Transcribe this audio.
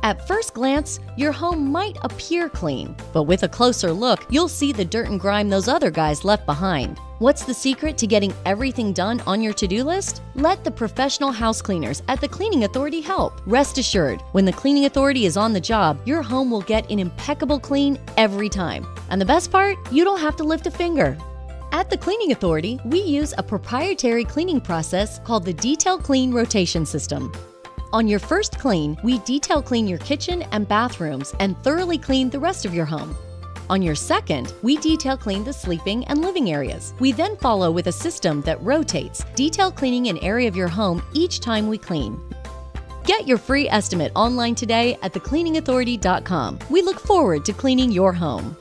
At first glance, your home might appear clean, but with a closer look, you'll see the dirt and grime those other guys left behind. What's the secret to getting everything done on your to-do list? Let the professional house cleaners at the Cleaning Authority help. Rest assured, when the Cleaning Authority is on the job, your home will get an impeccable clean every time. And the best part? You don't have to lift a finger. At the Cleaning Authority, we use a proprietary cleaning process called the Detail Clean Rotation System. On your first clean, we detail clean your kitchen and bathrooms and thoroughly clean the rest of your home. On your second, we detail clean the sleeping and living areas. We then follow with a system that rotates, detail cleaning an area of your home each time we clean. Get your free estimate online today at thecleaningauthority.com. We look forward to cleaning your home.